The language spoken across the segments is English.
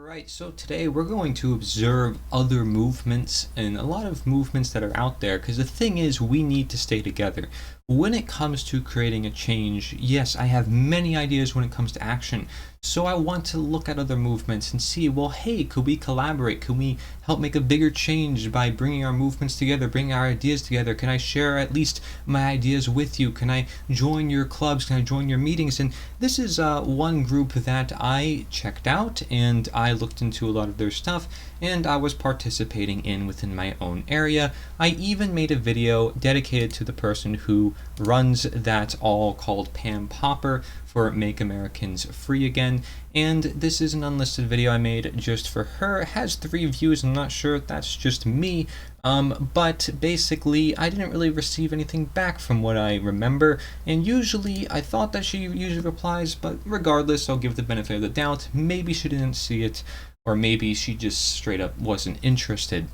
Alright, so today we're going to observe other movements and a lot of movements that are out there, because the thing is, we need to stay together. When it comes to creating a change, yes, I have many ideas when it comes to action, so I want to look at other movements and see, well, hey, could we collaborate? Could we help make a bigger change by bringing our movements together, bringing our ideas together? Can I share at least my ideas with you? Can I join your clubs? Can I join your meetings? And this is one group that I checked out, and I looked into a lot of their stuff, and I was participating in within my own area. I even made a video dedicated to the person who runs that all, called Pam Popper, for Make Americans Free Again, and this is an unlisted video I made just for her. It has 3 views. I'm not sure if that's just me, but basically I didn't really receive anything back from what I remember, and usually I thought that she usually replies, but regardless, I'll give the benefit of the doubt. Maybe she didn't see it, or maybe she just straight up wasn't interested.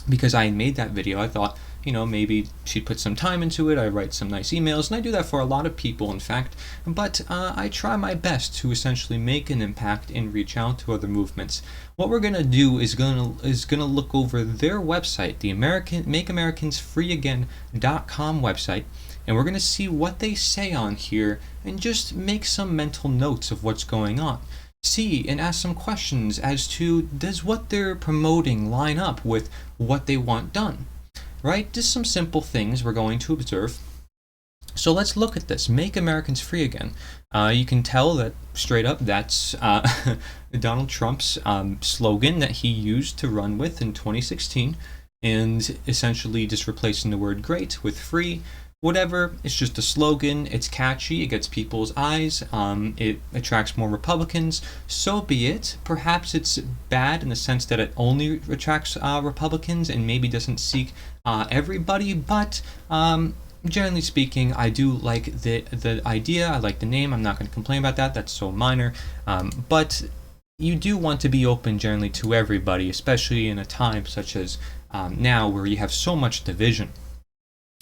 Because I made that video, I thought, maybe she'd put some time into it. I write some nice emails, and I do that for a lot of people, in fact, but I try my best to essentially make an impact and reach out to other movements. What we're gonna do is gonna look over their website, the MakeAmericans.freeagain.com website, and we're gonna see what they say on here and just make some mental notes of what's going on. See and ask some questions as to, does what they're promoting line up with what they want done? Right? Just some simple things we're going to observe. So let's look at this. Make Americans Free Again. You can tell that straight up that's Donald Trump's slogan that he used to run with in 2016, and essentially just replacing the word great with free. Whatever, it's just a slogan, it's catchy, it gets people's eyes, it attracts more Republicans, so be it. Perhaps it's bad in the sense that it only attracts Republicans and maybe doesn't seek everybody, but generally speaking, I do like the idea, I like the name. I'm not going to complain about that, that's so minor, but you do want to be open generally to everybody, especially in a time such as now, where you have so much division.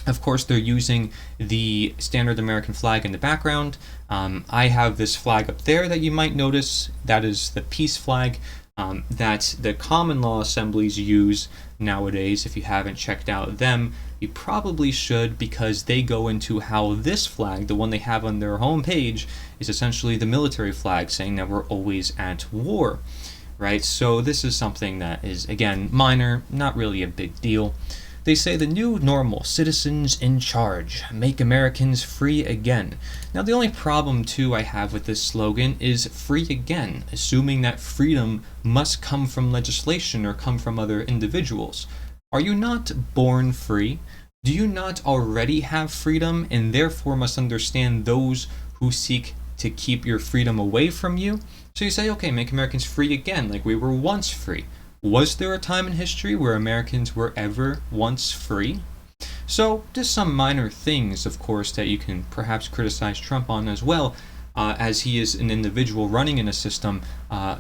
Of course, they're using the standard American flag in the background. I have this flag up there that you might notice. That is the peace flag that the common law assemblies use nowadays. If you haven't checked out them, you probably should, because they go into how this flag, the one they have on their homepage, is essentially the military flag, saying that we're always at war, right? So this is something that is, again, minor, not really a big deal. They say the new normal, citizens in charge, make Americans free again. Now, the only problem, too, I have with this slogan is free again, assuming that freedom must come from legislation or come from other individuals. Are you not born free? Do you not already have freedom and therefore must understand those who seek to keep your freedom away from you? So you say, okay, make Americans free again, like we were once free. Was there a time in history where Americans were ever once free? So, just some minor things, of course, that you can perhaps criticize Trump on as well, as he is an individual running in a system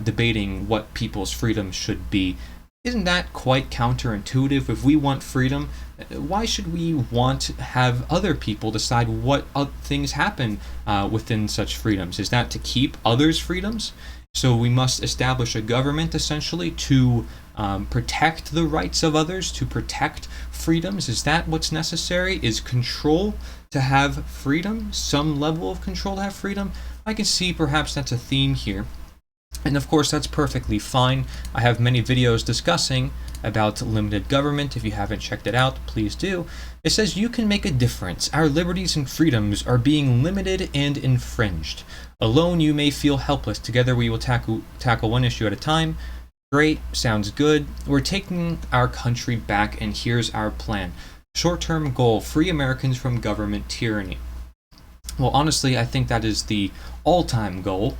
debating what people's freedom should be. Isn't that quite counterintuitive? If we want freedom, why should we want to have other people decide what things happen within such freedoms? Is that to keep others' freedoms? So we must establish a government, essentially, to protect the rights of others, to protect freedoms. Is that what's necessary? Is control to have freedom? Some level of control to have freedom? I can see perhaps that's a theme here. And of course, that's perfectly fine. I have many videos discussing about limited government. If you haven't checked it out, please do. It says you can make a difference. Our liberties and freedoms are being limited and infringed. Alone, you may feel helpless. Together, we will tackle one issue at a time. Great, sounds good. We're taking our country back, and here's our plan. Short-term goal, free Americans from government tyranny. Well, honestly, I think that is the all-time goal.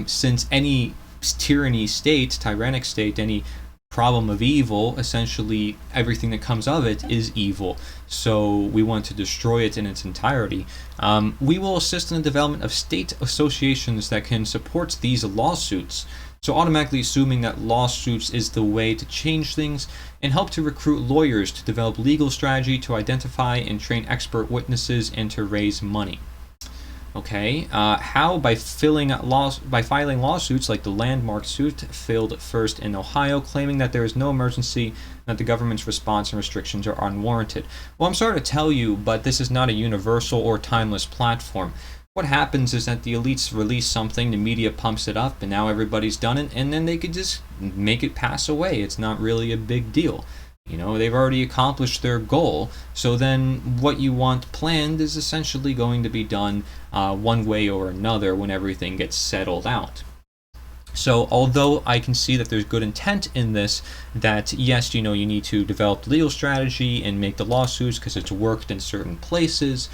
Since any tyrannic state, any problem of evil, essentially everything that comes of it is evil. So we want to destroy it in its entirety. We will assist in the development of state associations that can support these lawsuits. So automatically assuming that lawsuits is the way to change things, and help to recruit lawyers to develop legal strategy to identify and train expert witnesses and to raise money. Okay, how? By filing lawsuits like the landmark suit filed first in Ohio, claiming that there is no emergency, that the government's response and restrictions are unwarranted. Well, I'm sorry to tell you, but this is not a universal or timeless platform. What happens is that the elites release something, the media pumps it up, and now everybody's done it, and then they could just make it pass away. It's not really a big deal. They've already accomplished their goal, so then what you want planned is essentially going to be done one way or another when everything gets settled out. So although I can see that there's good intent in this, that yes, you need to develop legal strategy and make the lawsuits because it's worked in certain places,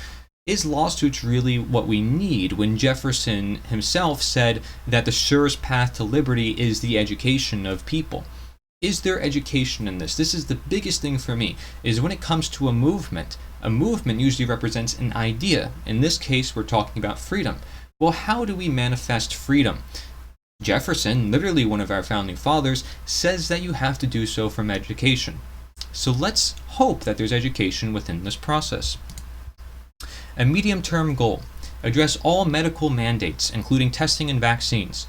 is lawsuits really what we need when Jefferson himself said that the surest path to liberty is the education of people? Is there education in this? This is the biggest thing for me, is when it comes to a movement usually represents an idea. In this case, we're talking about freedom. Well, how do we manifest freedom? Jefferson, literally one of our founding fathers, says that you have to do so from education. So let's hope that there's education within this process. A medium-term goal: address all medical mandates, including testing and vaccines.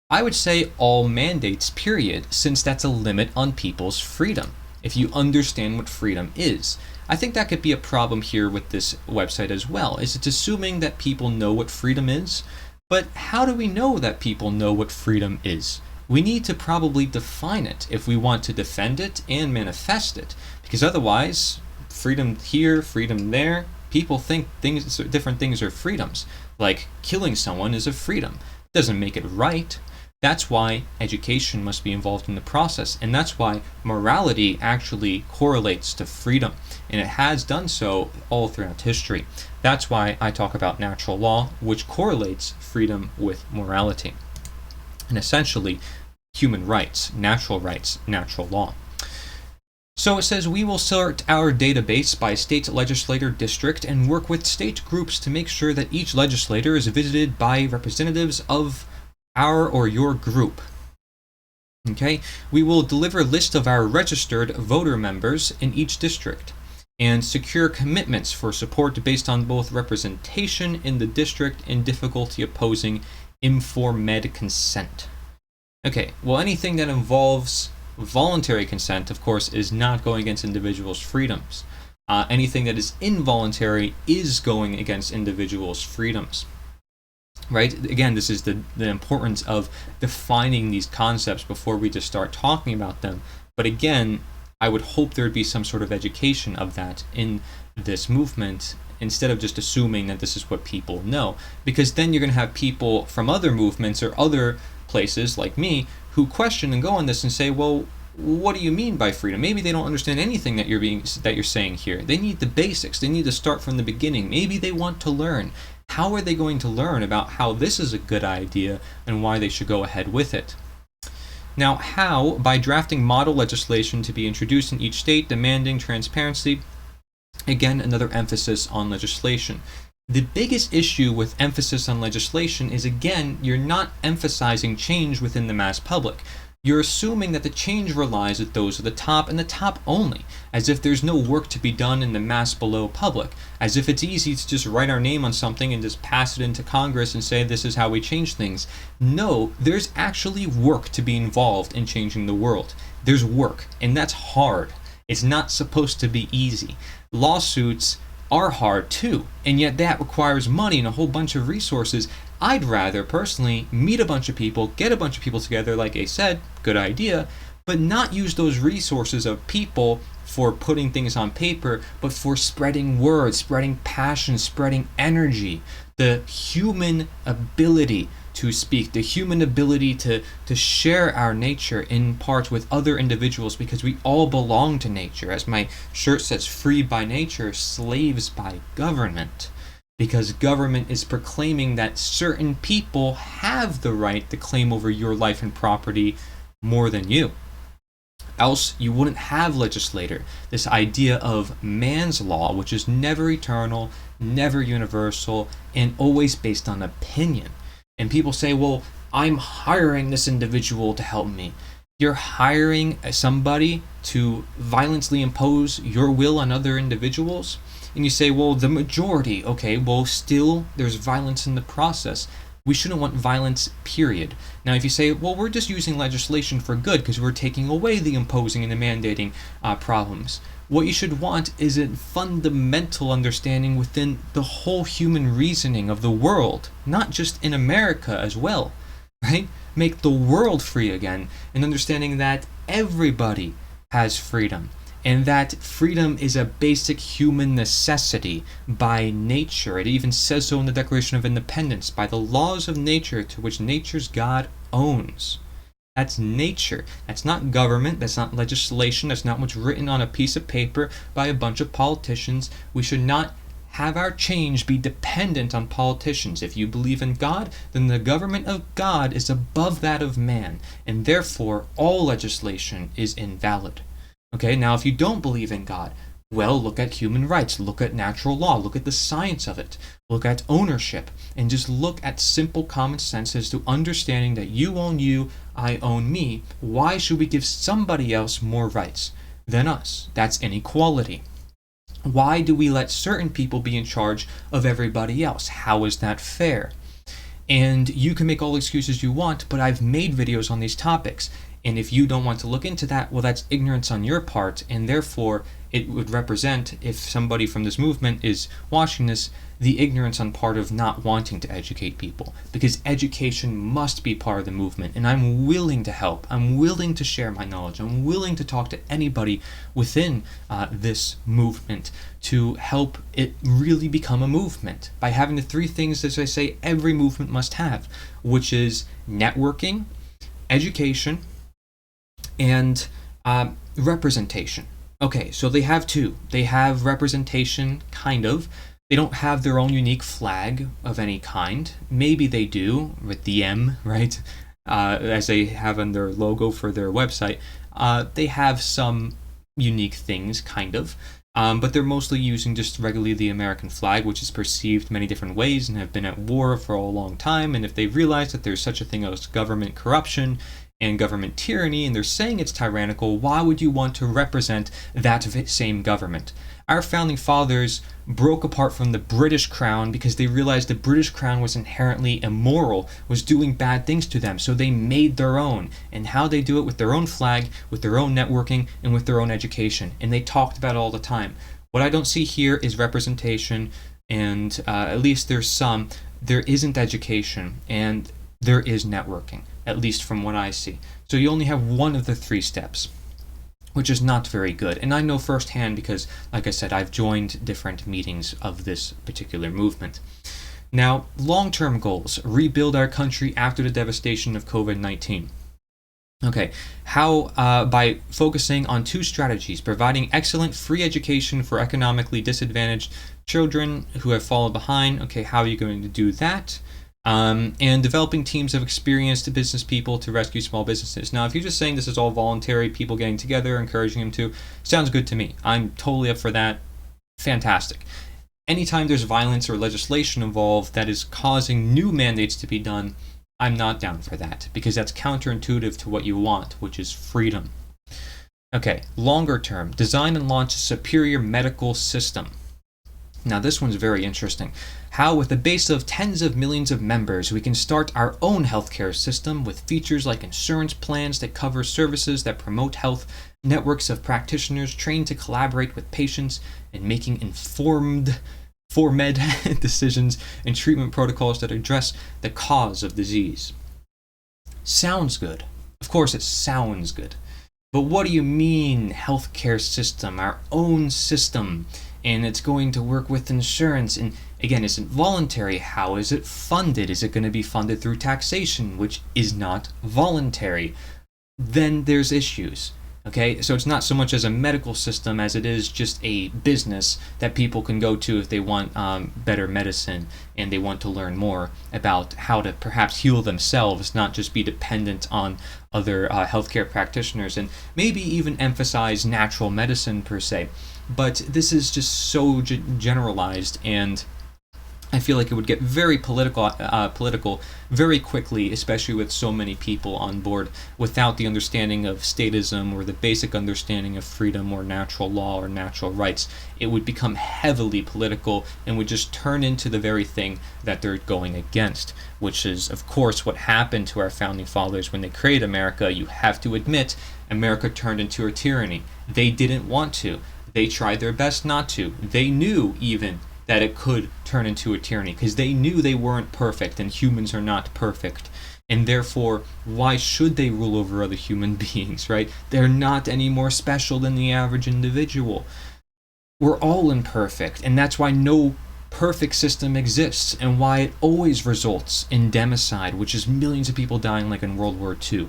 I would say all mandates, period, since that's a limit on people's freedom, if you understand what freedom is. I think that could be a problem here with this website as well, is it's assuming that people know what freedom is, but how do we know that people know what freedom is? We need to probably define it if we want to defend it and manifest it, because otherwise, freedom here, freedom there, people think different things are freedoms, like killing someone is a freedom. Doesn't make it right. That's why education must be involved in the process, and that's why morality actually correlates to freedom, and it has done so all throughout history. That's why I talk about natural law, which correlates freedom with morality, and essentially human rights, natural law. So it says, we will sort our database by state legislator district and work with state groups to make sure that each legislator is visited by representatives of our or your group. Okay, we will deliver a list of our registered voter members in each district and secure commitments for support based on both representation in the district and difficulty opposing informed consent. Okay, well, anything that involves voluntary consent, of course, is not going against individuals' freedoms. Anything that is involuntary is going against individuals' freedoms. Right? Again, this is the importance of defining these concepts before we just start talking about them. But again, I would hope there'd be some sort of education of that in this movement, instead of just assuming that this is what people know. Because then you're going to have people from other movements or other places like me who question and go on this and say, well, what do you mean by freedom? Maybe they don't understand anything that you're saying here. They need the basics. They need to start from the beginning. Maybe they want to learn. How are they going to learn about how this is a good idea and why they should go ahead with it? Now, how? By drafting model legislation to be introduced in each state, demanding transparency. Again, another emphasis on legislation. The biggest issue with emphasis on legislation is, again, you're not emphasizing change within the mass public. You're assuming that the change relies at those at the top and the top only, as if there's no work to be done in the mass below public, as if it's easy to just write our name on something and just pass it into Congress and say this is how we change things. No, there's actually work to be involved in changing the world. There's work, and that's hard. It's not supposed to be easy. Lawsuits are hard too, and yet that requires money and a whole bunch of resources. I'd rather personally meet a bunch of people, get a bunch of people together, like I said, good idea, but not use those resources of people for putting things on paper, but for spreading words, spreading passion, spreading energy, the human ability to speak, the human ability to share our nature in part with other individuals, because we all belong to nature. As my shirt says, free by nature, slaves by government. Because government is proclaiming that certain people have the right to claim over your life and property more than you. Else you wouldn't have legislator. This idea of man's law, which is never eternal, never universal, and always based on opinion. And people say, well, I'm hiring this individual to help me. You're hiring somebody to violently impose your will on other individuals, and you say, well, the majority, okay, well, still there's violence in the process. We shouldn't want violence, period. Now, if you say, well, we're just using legislation for good because we're taking away the imposing and the mandating problems, what you should want is a fundamental understanding within the whole human reasoning of the world, not just in America as well, right? Make the world free again, and understanding that everybody has freedom, and that freedom is a basic human necessity by nature. It even says so in the Declaration of Independence, by the laws of nature to which nature's God owns. That's nature. That's not government. That's not legislation. That's not what's written on a piece of paper by a bunch of politicians. We should not have our change be dependent on politicians. If you believe in God, then the government of God is above that of man, and therefore all legislation is invalid. Okay, now if you don't believe in God, well, look at human rights, look at natural law, look at the science of it, look at ownership, and just look at simple common sense as to understanding that you own you, I own me. Why should we give somebody else more rights than us? That's inequality. Why do we let certain people be in charge of everybody else? How is that fair? And you can make all the excuses you want, but I've made videos on these topics. And if you don't want to look into that, well, that's ignorance on your part, and therefore it would represent, if somebody from this movement is watching this, the ignorance on part of not wanting to educate people, because education must be part of the movement, and I'm willing to help. I'm willing to share my knowledge. I'm willing to talk to anybody within this movement to help it really become a movement by having the three things, as I say, every movement must have, which is networking, education, and representation. Okay, so they have two. They have representation, kind of. They don't have their own unique flag of any kind. Maybe they do, with the M, right? As they have on their logo for their website. They have some unique things, kind of. But they're mostly using just regularly the American flag, which is perceived many different ways and have been at war for a long time. And if they realize that there's such a thing as government corruption and government tyranny, and they're saying it's tyrannical, why would you want to represent that same government? Our founding fathers broke apart from the British Crown because they realized the British Crown was inherently immoral, was doing bad things to them, so they made their own. And how they do it? With their own flag, with their own networking, and with their own education. And they talked about it all the time. What I don't see here is representation, and at least there's some. There isn't education, and there is networking, at least from what I see. So you only have one of the three steps, which is not very good. And I know firsthand because, like I said, I've joined different meetings of this particular movement. Now, long-term goals: rebuild our country after the devastation of COVID-19. Okay, how? By focusing on two strategies: providing excellent free education for economically disadvantaged children who have fallen behind. Okay, how are you going to do that? And developing teams of experienced business people to rescue small businesses. Now, if you're just saying this is all voluntary, people getting together, encouraging them to, sounds good to me. I'm totally up for that. Fantastic. Anytime there's violence or legislation involved that is causing new mandates to be done, I'm not down for that, because that's counterintuitive to what you want, which is freedom. Okay, longer term: design and launch a superior medical system. Now, this one's very interesting. How, with a base of tens of millions of members, we can start our own healthcare system with features like insurance plans that cover services that promote health, networks of practitioners trained to collaborate with patients, and making informed decisions and treatment protocols that address the cause of disease. Sounds good. Of course, it sounds good. But what do you mean, healthcare system, our own system? And it's going to work with insurance, and again, is it voluntary? How is it funded? Is it going to be funded through taxation, which is not voluntary? Then there's issues. Okay, so it's not so much as a medical system as it is just a business that people can go to if they want better medicine and they want to learn more about how to perhaps heal themselves, not just be dependent on other healthcare practitioners, and maybe even emphasize natural medicine per se. But this is just so generalized, and I feel like it would get very political very quickly, especially with so many people on board, without the understanding of statism or the basic understanding of freedom or natural law or natural rights. It would become heavily political and would just turn into the very thing that they're going against, which is, of course, what happened to our founding fathers when they created America. You have to admit, America turned into a tyranny. They didn't want to. They tried their best not to. They knew even that it could turn into a tyranny because they knew they weren't perfect and humans are not perfect. And therefore, why should they rule over other human beings, right? They're not any more special than the average individual. We're all imperfect, and that's why no perfect system exists and why it always results in democide, which is millions of people dying like in World War II.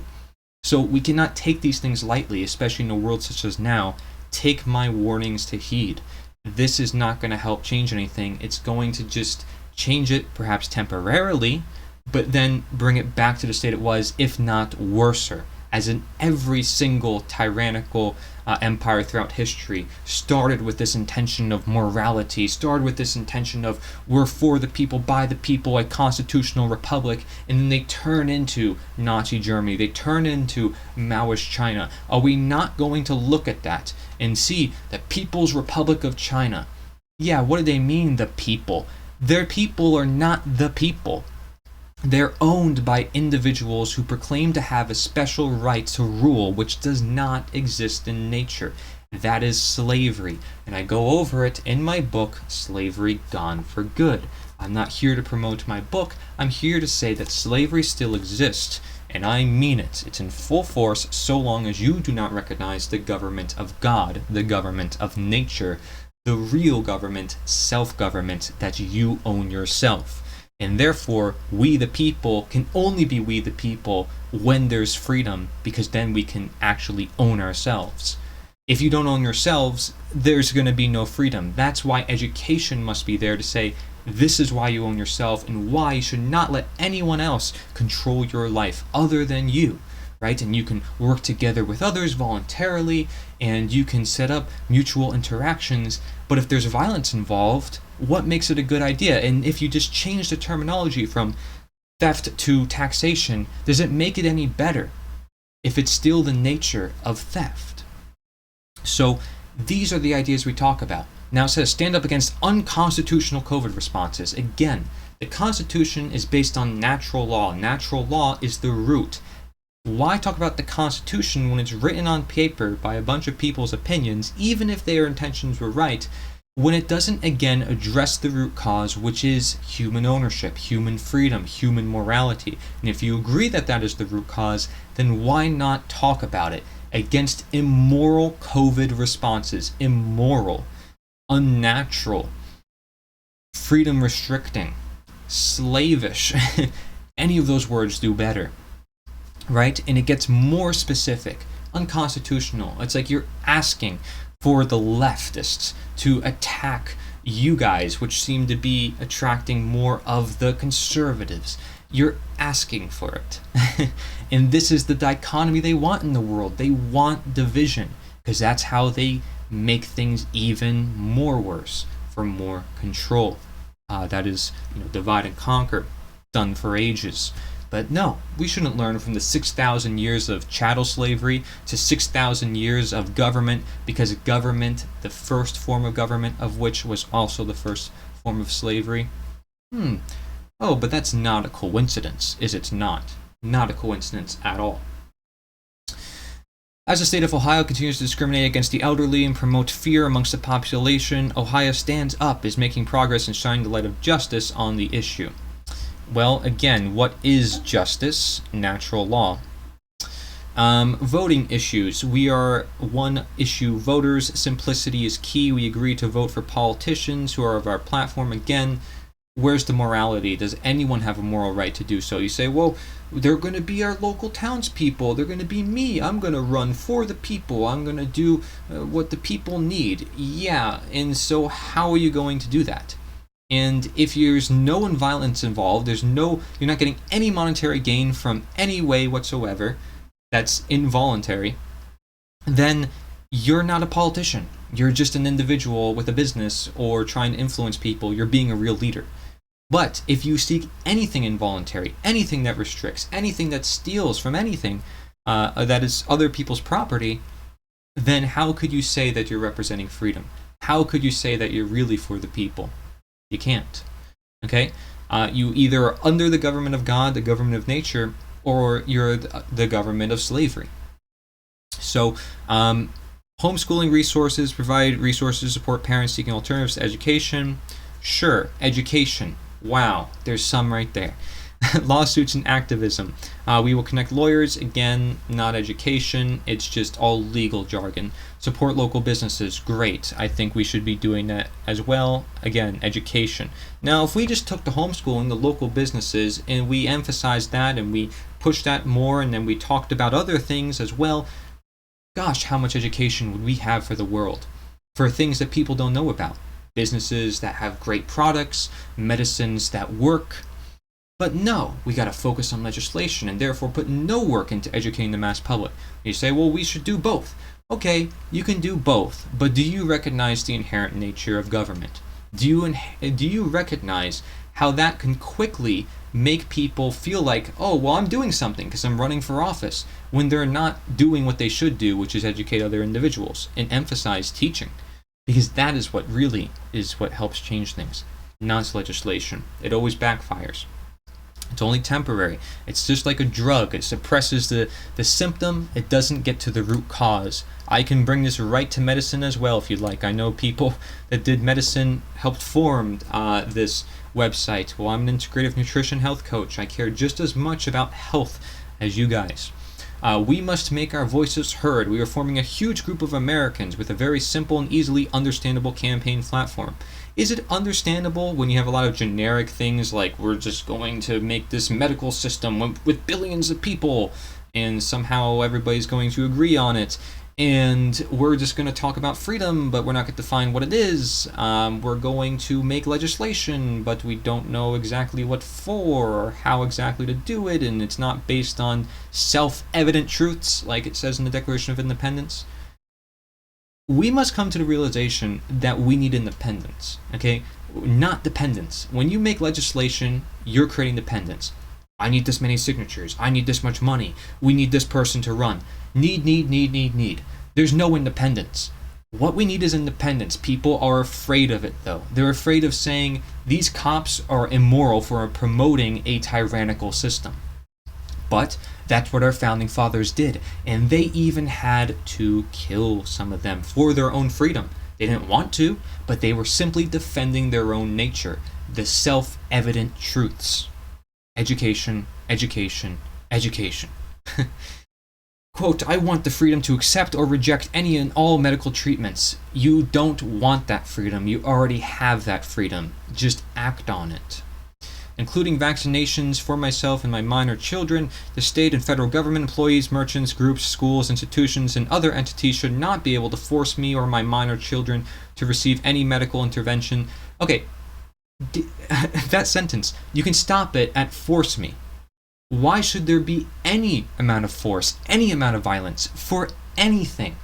So we cannot take these things lightly, especially in a world such as now. Take my warnings to heed. This is not going to help change anything. It's going to just change it, perhaps temporarily, but then bring it back to the state it was, if not worser. As in every single tyrannical empire throughout history started with this intention of morality, started with this intention of we're for the people, by the people, a constitutional republic, and then they turn into Nazi Germany, they turn into Maoist China. Are we not going to look at that and see the People's Republic of China? Yeah, what do they mean, the people? Their people are not the people. They're owned by individuals who proclaim to have a special right to rule which does not exist in nature. That is slavery, and I go over it in my book, Slavery Gone for Good. I'm not here to promote my book, I'm here to say that slavery still exists, and I mean it. It's in full force so long as you do not recognize the government of God, the government of nature, the real government, self-government that you own yourself. And therefore, we the people can only be we the people when there's freedom, because then we can actually own ourselves. If you don't own yourselves, there's going to be no freedom. That's why education must be there to say, this is why you own yourself and why you should not let anyone else control your life other than you, right? And you can work together with others voluntarily, and you can set up mutual interactions. But if there's violence involved, what makes it a good idea? And if you just change the terminology from theft to taxation, does it make it any better if it's still the nature of theft? So these are the ideas we talk about. Now it says stand up against unconstitutional COVID responses. Again, the Constitution is based on natural law. Natural law is the root. Why talk about the Constitution when it's written on paper by a bunch of people's opinions, even if their intentions were right, when it doesn't again address the root cause, which is human ownership, human freedom, human morality? And if you agree that that is the root cause, then why not talk about it against immoral COVID responses? Immoral, unnatural, freedom restricting, slavish. Any of those words do better, right? And it gets more specific. Unconstitutional. It's like you're asking for the leftists to attack you guys, which seem to be attracting more of the conservatives. You're asking for it. And this is the dichotomy they want in the world. They want division, because that's how they make things even more worse, for more control. That is, divide and conquer, done for ages. But no, we shouldn't learn from the 6,000 years of chattel slavery to 6,000 years of government, because government, the first form of government of which was also the first form of slavery. Oh, but that's not a coincidence, is it not? Not a coincidence at all. As the state of Ohio continues to discriminate against the elderly and promote fear amongst the population, Ohio Stands Up is making progress and shining the light of justice on the issue. Well, again, what is justice? Natural law. Voting issues. We are one-issue voters. Simplicity is key. We agree to vote for politicians who are of our platform. Again, where's the morality? Does anyone have a moral right to do so? You say, well, they're going to be our local townspeople. They're going to be me. I'm going to run for the people. I'm going to do what the people need. Yeah, and so how are you going to do that? And if there's no violence involved, you're not getting any monetary gain from any way whatsoever, that's involuntary, then you're not a politician. You're just an individual with a business or trying to influence people. You're being a real leader. But if you seek anything involuntary, anything that restricts, anything that steals from anything that is other people's property, then how could you say that you're representing freedom? How could you say that you're really for the people? You can't. Okay? You either are under the government of God, the government of nature, or you're the government of slavery. So, homeschooling resources provide resources to support parents seeking alternatives to education. Sure, education. Wow, there's some right there. Lawsuits and activism. We will connect lawyers. Again, not education. It's just all legal jargon. Support local businesses. Great. I think we should be doing that as well. Again, education. Now, if we just took the homeschooling, the local businesses, and we emphasized that and we pushed that more, and then we talked about other things as well, gosh, how much education would we have for the world? For things that people don't know about. Businesses that have great products, medicines that work. But no, we got to focus on legislation and therefore put no work into educating the mass public. You say, well, we should do both. Okay, you can do both, but do you recognize the inherent nature of government? Do you recognize how that can quickly make people feel like, oh, well, I'm doing something because I'm running for office, when they're not doing what they should do, which is educate other individuals and emphasize teaching? Because that is what really is what helps change things, not legislation. It always backfires. It's only temporary. It's just like a drug. It suppresses the symptom. It doesn't get to the root cause. I can bring this right to medicine as well if you'd like. I know people that did medicine helped form this website. Well, I'm an integrative nutrition health coach. I care just as much about health as you guys. We must make our voices heard. We are forming a huge group of Americans with a very simple and easily understandable campaign platform. Is it understandable when you have a lot of generic things like we're just going to make this medical system with billions of people and somehow everybody's going to agree on it, and we're just going to talk about freedom but we're not going to define what it is. We're going to make legislation but we don't know exactly what for or how exactly to do it, and it's not based on self-evident truths like it says in the Declaration of Independence. We must come to the realization that we need independence, okay? Not dependence. When you make legislation, you're creating dependence. I need this many signatures. I need this much money. We need this person to run. Need. There's no independence. What we need is independence. People are afraid of it, though. They're afraid of saying these cops are immoral for promoting a tyrannical system. But that's what our founding fathers did, and they even had to kill some of them for their own freedom. They didn't want to, but they were simply defending their own nature, the self-evident truths. Education. Quote, I want the freedom to accept or reject any and all medical treatments. You don't want that freedom. You already have that freedom. Just act on it. Including vaccinations for myself and my minor children, the state and federal government, employees, merchants, groups, schools, institutions, and other entities should not be able to force me or my minor children to receive any medical intervention. Okay, that sentence, you can stop it at force me. Why should there be any amount of force, any amount of violence, for anything?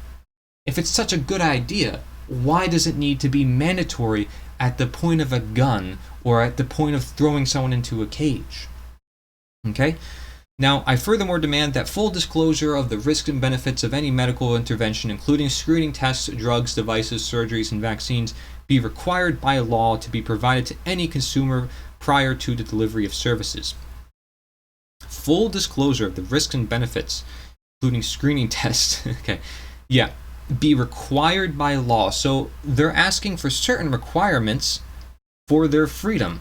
If it's such a good idea, why does it need to be mandatory at the point of a gun or at the point of throwing someone into a cage? Okay? Now, I furthermore demand that full disclosure of the risks and benefits of any medical intervention, including screening tests, drugs, devices, surgeries, and vaccines, be required by law to be provided to any consumer prior to the delivery of services. Full disclosure of the risks and benefits, including screening tests, okay, yeah, be required by law. So they're asking for certain requirements for their freedom.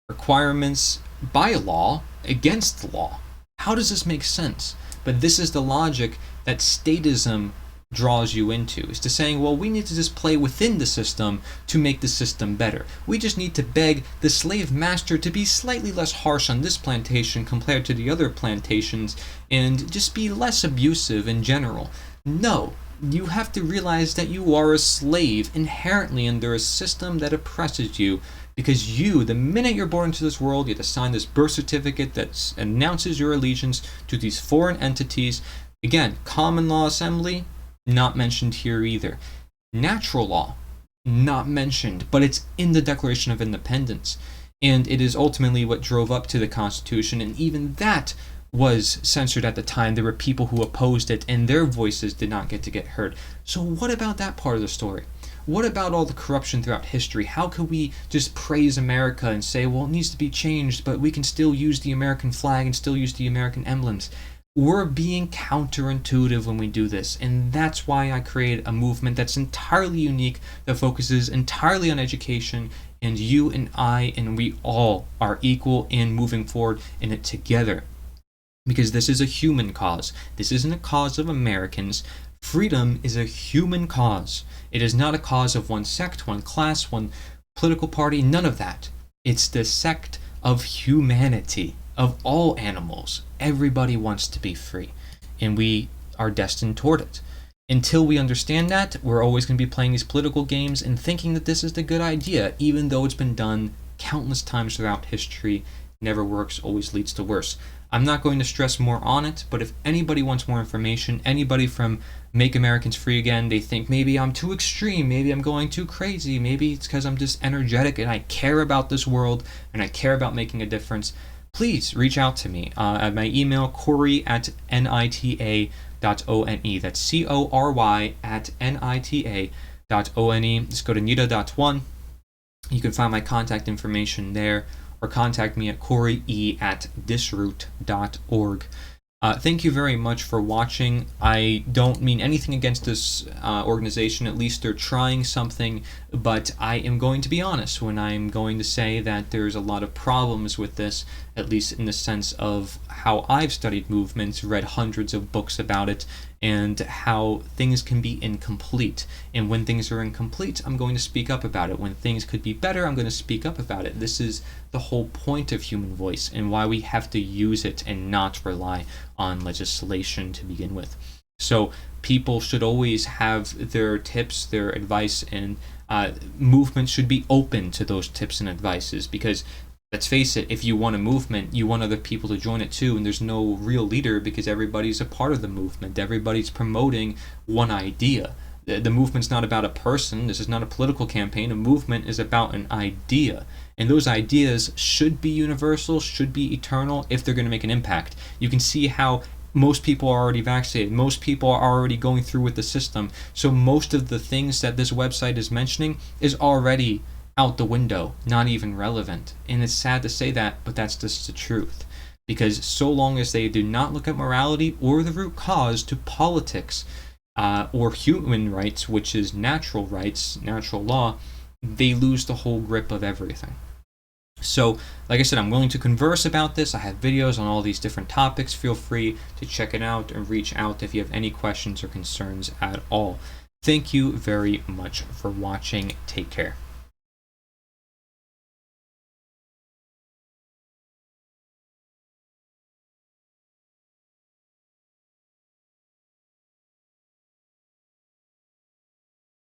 Requirements by law against the law. How does this make sense? But this is the logic that statism draws you into, is to saying, well, we need to just play within the system to make the system better. We just need to beg the slave master to be slightly less harsh on this plantation compared to the other plantations and just be less abusive in general. No, you have to realize that you are a slave inherently under a system that oppresses you, because you, the minute you're born into this world, you have to sign this birth certificate that announces your allegiance to these foreign entities. Again, common law assembly, not mentioned here either. Natural law, not mentioned, but it's in the Declaration of Independence. And it is ultimately what drove up to the Constitution, and even that was censored at the time. There were people who opposed it, and their voices did not get to get heard. So what about that part of the story? What about all the corruption throughout history? How could we just praise America and say, well, it needs to be changed, but we can still use the American flag and still use the American emblems? We're being counterintuitive when we do this, and that's why I created a movement that's entirely unique, that focuses entirely on education, and you and I and we all are equal in moving forward in it together. Because this is a human cause. This isn't a cause of Americans. Freedom is a human cause. It is not a cause of one sect, one class, one political party, none of that. It's the sect of humanity, of all animals. Everybody wants to be free, and we are destined toward it. Until we understand that, we're always going to be playing these political games and thinking that this is the good idea, even though it's been done countless times throughout history. Never works, always leads to worse. I'm not going to stress more on it, but if anybody wants more information, anybody from Make Americans Free Again, they think maybe I'm too extreme, maybe I'm going too crazy, maybe it's because I'm just energetic and I care about this world and I care about making a difference, please reach out to me at my email, Corey@nita.one. That's Cory@nita.one. Just go to nita.one. You can find my contact information there, or contact me at corey@disroot.org. Thank you very much for watching. I don't mean anything against this organization. At least they're trying something, but I am going to be honest when I'm going to say that there's a lot of problems with this, at least in the sense of how I've studied movements, read hundreds of books about it, and how things can be incomplete. And when things are incomplete, I'm going to speak up about it. When things could be better, I'm going to speak up about it. This is the whole point of human voice and why we have to use it and not rely on legislation to begin with. So people should always have their tips, their advice, and movements should be open to those tips and advices, because let's face it, if you want a movement, you want other people to join it too, and there's no real leader because everybody's a part of the movement. Everybody's promoting one idea. The movement's not about a person. This is not a political campaign. A movement is about an idea. And those ideas should be universal, should be eternal if they're going to make an impact. You can see how most people are already vaccinated. Most people are already going through with the system. So most of the things that this website is mentioning is already out the window, not even relevant. And it's sad to say that, but that's just the truth. Because so long as they do not look at morality or the root cause to politics, or human rights, which is natural rights, natural law, they lose the whole grip of everything. So, like I said, I'm willing to converse about this. I have videos on all these different topics. Feel free to check it out and reach out if you have any questions or concerns at all. Thank you very much for watching. Take care.